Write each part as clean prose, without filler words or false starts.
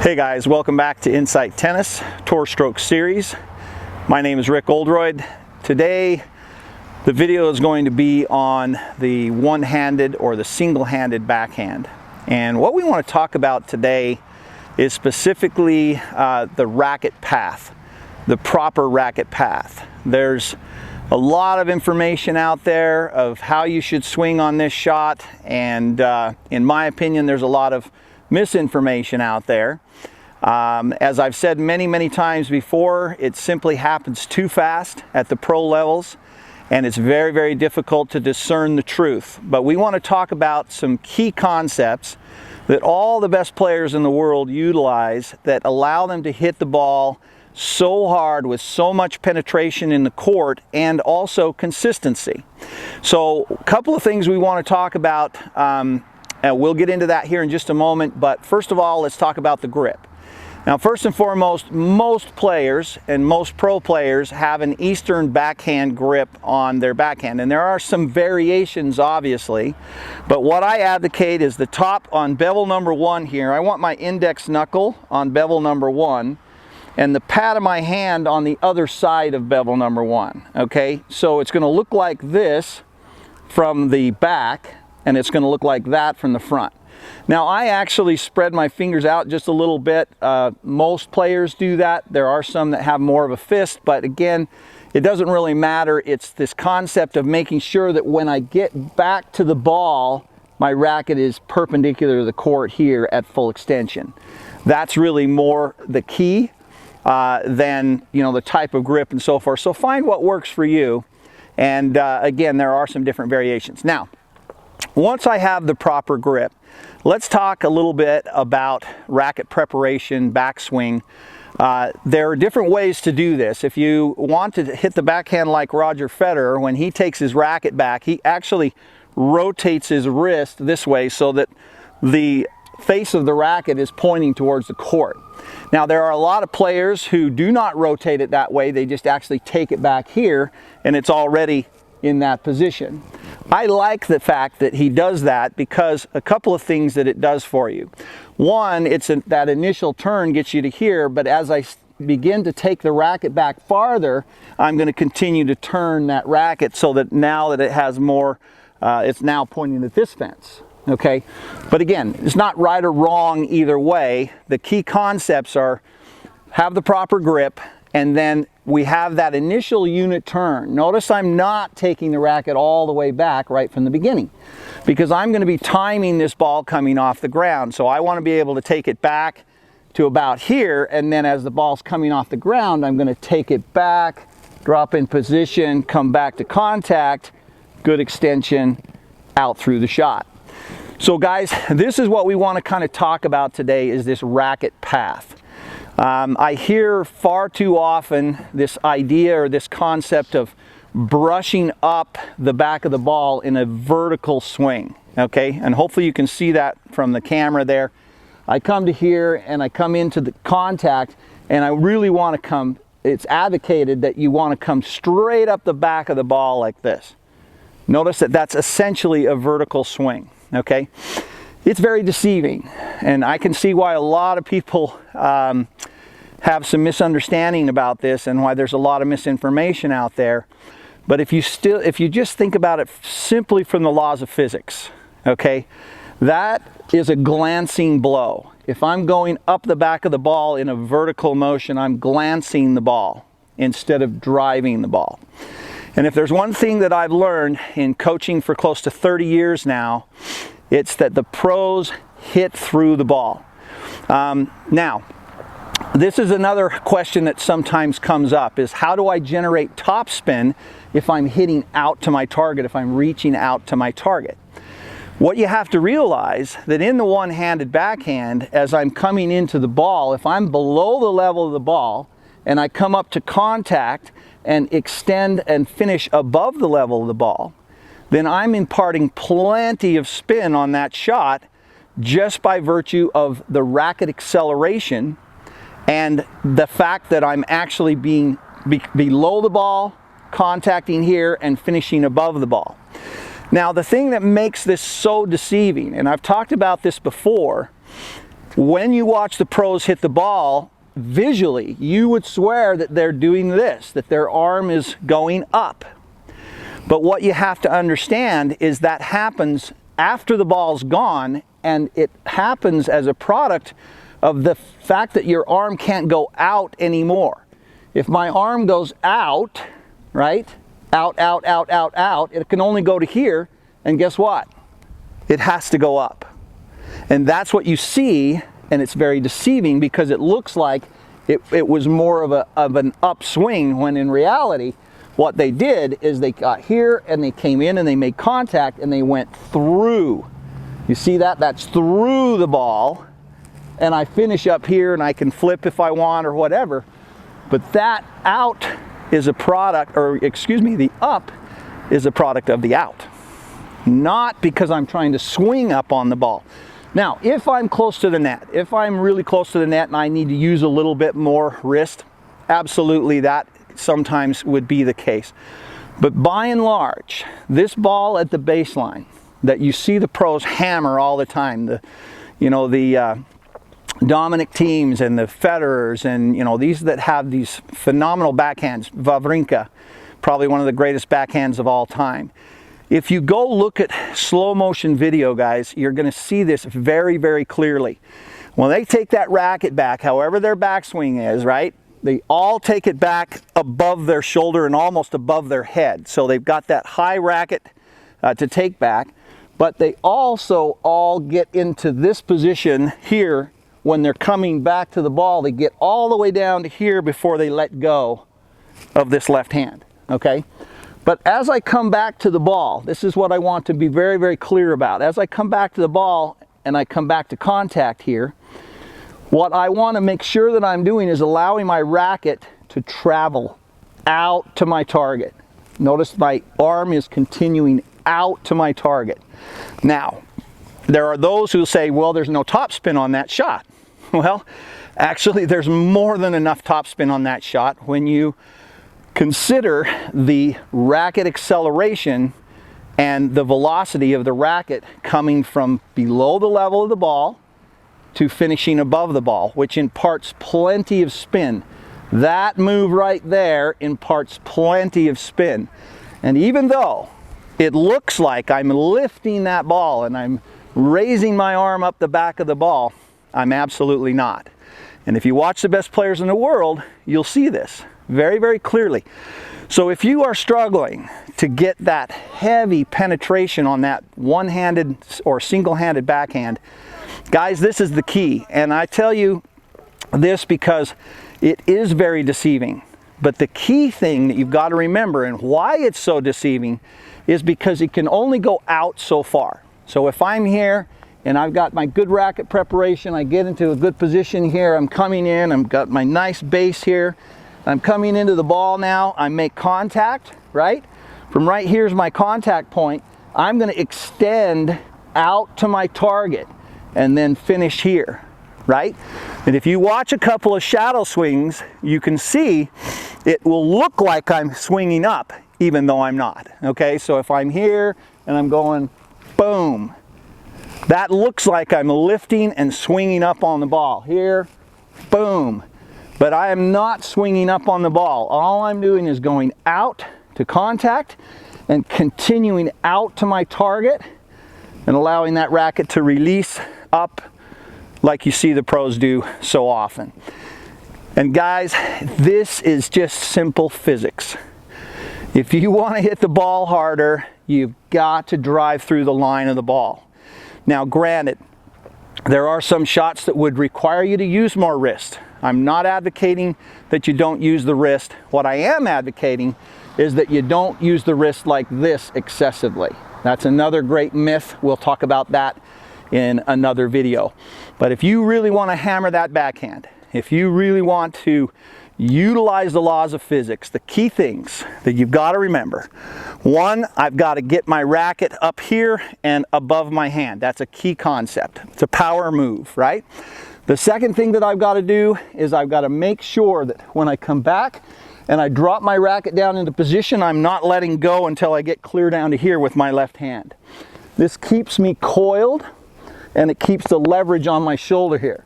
Hey guys, welcome back to Insight Tennis Tour Stroke Series. My name is Rick Oldroyd. Today the video is going to be on the one-handed or the single-handed backhand. And what we want to talk about today is specifically the racket path, the proper racket path. There's a lot of information out there of how you should swing on this shot, and in my opinion there's a lot of misinformation out there. As I've said many times before, it simply happens too fast at the pro levels, and it's very difficult to discern the truth. But we want to talk about some key concepts that all the best players in the world utilize that allow them to hit the ball so hard with so much penetration in the court and also consistency. So a couple of things we want to talk about. And we'll get into that here in just a moment, but first of all, let's talk about the grip. Now, first and foremost, most players and most pro players have an Eastern backhand grip on their backhand, and there are some variations, obviously, but what I advocate is the top on bevel number 1 here. I want my index knuckle on bevel number 1, and the pad of my hand on the other side of bevel number 1, okay? So it's going to look like this from the back, and it's going to look like that from the front. Now, I actually spread my fingers out just a little bit. Most players do that. There are some that have more of a fist, but again, it doesn't really matter. It's this concept of making sure that when I get back to the ball, my racket is perpendicular to the court here at full extension. That's really more the key than, you know, the type of grip and so forth. So find what works for you. And again, there are some different variations. Now, once I have the proper grip, let's talk a little bit about racket preparation, backswing. There are different ways to do this. If you want to hit the backhand like Roger Federer, when he takes his racket back, he actually rotates his wrist this way so that the face of the racket is pointing towards the court. Now, there are a lot of players who do not rotate it that way. They just actually take it back here, and it's already in that position. I like the fact that he does that because a couple of things that it does for you. One, that initial turn gets you to here, but as I begin to take the racket back farther, I'm going to continue to turn that racket so that now that it has more, it's now pointing at this fence. Okay, but again, it's not right or wrong either way. The key concepts are have the proper grip, and then we have that initial unit turn. Notice I'm not taking the racket all the way back right from the beginning, because I'm going to be timing this ball coming off the ground. So I want to be able to take it back to about here, and then as the ball's coming off the ground, I'm going to take it back, drop in position, come back to contact, good extension, out through the shot. So guys, this is what we want to kind of talk about today, is this racket path. I hear far too often this idea or this concept of brushing up the back of the ball in a vertical swing, okay? And hopefully you can see that from the camera there. I come to here and I come into the contact, and I really want to come, it's advocated that you want to come straight up the back of the ball like this. Notice that that's essentially a vertical swing, okay? It's very deceiving, and I can see why a lot of people have some misunderstanding about this and why there's a lot of misinformation out there. But if you just think about it simply from the laws of physics, okay, that is a glancing blow. If I'm going up the back of the ball in a vertical motion, I'm glancing the ball instead of driving the ball. And if there's one thing that I've learned in coaching for close to 30 years now, it's that the pros hit through the ball. Now, this is another question that sometimes comes up, is how do I generate topspin if I'm hitting out to my target, if I'm reaching out to my target? What you have to realize that in the one-handed backhand, as I'm coming into the ball, if I'm below the level of the ball and I come up to contact and extend and finish above the level of the ball, then I'm imparting plenty of spin on that shot just by virtue of the racket acceleration and the fact that I'm actually being below the ball, contacting here, and finishing above the ball. Now, the thing that makes this so deceiving, and I've talked about this before, When you watch the pros hit the ball, visually, you would swear that they're doing this, that their arm is going up. But what you have to understand is that happens after the ball's gone, and it happens as a product of the fact that your arm can't go out anymore. If my arm goes out, right? Out, out, out, out, out, it can only go to here, and guess what? It has to go up. And that's what you see, and it's very deceiving because it looks like it was more of an upswing, when in reality, what they did is they got here and they came in and they made contact and they went through. You see that? That's through the ball. And I finish up here and I can flip if I want or whatever. But that out is a product, or excuse me, the up is a product of the out. Not because I'm trying to swing up on the ball. Now, if I'm close to the net, if I'm really close to the net and I need to use a little bit more wrist, absolutely that sometimes would be the case. But by and large, this ball at the baseline that you see the pros hammer all the time, the Dominic Thiem's and the Federers, and these that have these phenomenal backhands, Wawrinka, probably one of the greatest backhands of all time. If you go look at slow motion video, guys, you're going to see this very, very clearly. When they take that racket back, however their backswing is, right, they all take it back above their shoulder and almost above their head. So they've got that high racket to take back, but they also all get into this position here when they're coming back to the ball. They get all the way down to here before they let go of this left hand, okay? But as I come back to the ball, this is what I want to be very, very clear about. As I come back to the ball and I come back to contact here, what I want to make sure that I'm doing is allowing my racket to travel out to my target. Notice my arm is continuing out to my target. Now, there are those who say, well, there's no topspin on that shot. Well, actually, there's more than enough topspin on that shot when you consider the racket acceleration and the velocity of the racket coming from below the level of the ball to finishing above the ball, which imparts plenty of spin. That move right there imparts plenty of spin. And even though it looks like I'm lifting that ball and I'm raising my arm up the back of the ball, I'm absolutely not. And if you watch the best players in the world, you'll see this very, very clearly. So if you are struggling to get that heavy penetration on that one-handed or single-handed backhand, guys, this is the key. And I tell you this because it is very deceiving. But the key thing that you've got to remember, and why it's so deceiving, is because it can only go out so far. So if I'm here and I've got my good racket preparation, I get into a good position here, I'm coming in, I've got my nice base here, I'm coming into the ball now, I make contact, right? From right here's my contact point, I'm going to extend out to my target and then finish here, right? And if you watch a couple of shadow swings, you can see it will look like I'm swinging up, even though I'm not, okay? So if I'm here and I'm going boom, that looks like I'm lifting and swinging up on the ball. Here, boom. But I am not swinging up on the ball. All I'm doing is going out to contact and continuing out to my target and allowing that racket to release up like you see the pros do so often. And guys, this is just simple physics. If you want to hit the ball harder, you've got to drive through the line of the ball. Now, granted, there are some shots that would require you to use more wrist. I'm not advocating that you don't use the wrist. What I am advocating is that you don't use the wrist like this excessively. That's another great myth. We'll talk about that in another video. But if you really want to hammer that backhand, if you really want to utilize the laws of physics, the key things that you've got to remember. One, I've got to get my racket up here and above my hand. That's a key concept. It's a power move, right? The second thing that I've got to do is I've got to make sure that when I come back and I drop my racket down into position, I'm not letting go until I get clear down to here with my left hand. This keeps me coiled and it keeps the leverage on my shoulder here.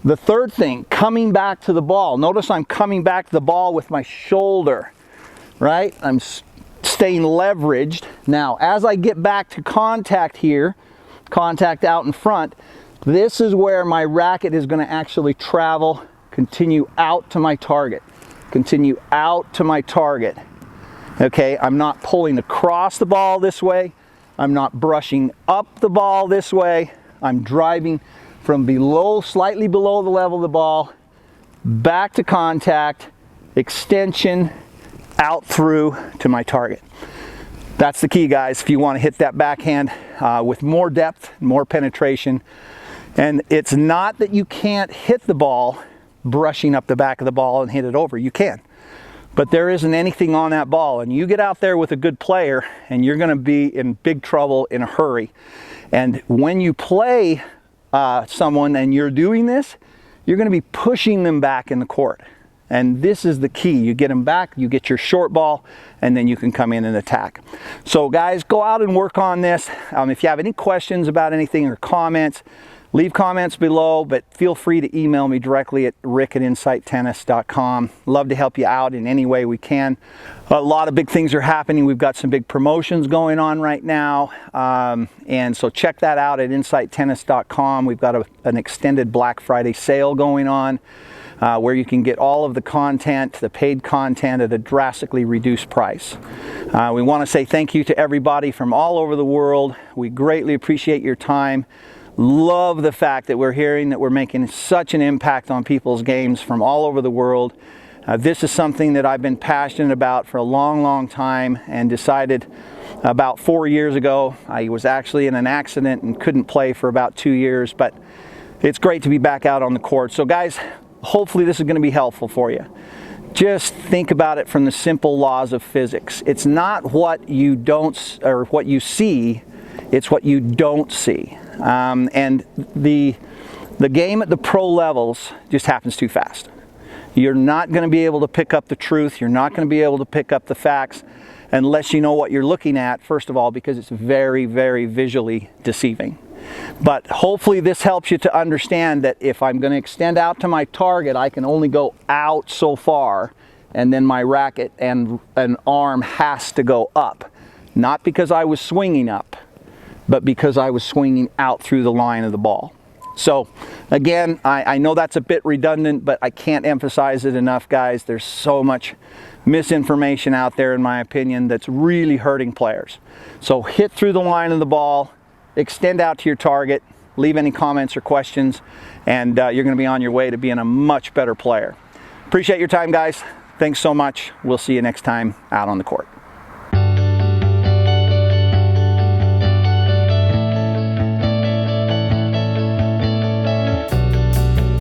The third thing, coming back to the ball. Notice I'm coming back to the ball with my shoulder, right? I'm staying leveraged. Now, as I get back to contact here, contact out in front, this is where my racket is going to actually travel, continue out to my target, continue out to my target. Okay, I'm not pulling across the ball this way. I'm not brushing up the ball this way. I'm driving from below, slightly below the level of the ball, back to contact, extension, out through to my target. That's the key, guys, if you want to hit that backhand with more depth, more penetration. And it's not that you can't hit the ball brushing up the back of the ball and hit it over. You can. But there isn't anything on that ball. And you get out there with a good player and you're going to be in big trouble in a hurry. And when you play someone and you're doing this, you're going to be pushing them back in the court. And this is the key. You get them back, you get your short ball, and then you can come in and attack. So guys, go out and work on this. If you have any questions about anything or comments, leave comments below, but feel free to email me directly at rick@insighttennis.com. Love to help you out in any way we can. A lot of big things are happening. We've got some big promotions going on right now. And so check that out at insighttennis.com. We've got an extended Black Friday sale going on where you can get all of the content, the paid content at a drastically reduced price. We want to say thank you to everybody from all over the world. We greatly appreciate your time. Love the fact that we're hearing that we're making such an impact on people's games from all over the world. This is something that I've been passionate about for a long, long time and decided about 4 years ago. I was actually in an accident and couldn't play for about 2 years, but it's great to be back out on the court. So guys, hopefully this is going to be helpful for you. Just think about it from the simple laws of physics. It's not what you don't, or what you see, it's what you don't see. And the game at the pro levels just happens too fast. You're not going to be able to pick up the truth. You're not going to be able to pick up the facts unless you know what you're looking at, first of all, because it's very, very visually deceiving. But hopefully this helps you to understand that if I'm going to extend out to my target, I can only go out so far, and then my racket and an arm has to go up. Not because I was swinging up, but because I was swinging out through the line of the ball. So again, I know that's a bit redundant, but I can't emphasize it enough, guys. There's so much misinformation out there, in my opinion, that's really hurting players. So hit through the line of the ball, extend out to your target, leave any comments or questions, and you're going to be on your way to being a much better player. Appreciate your time, guys. Thanks so much. We'll see you next time out on the court.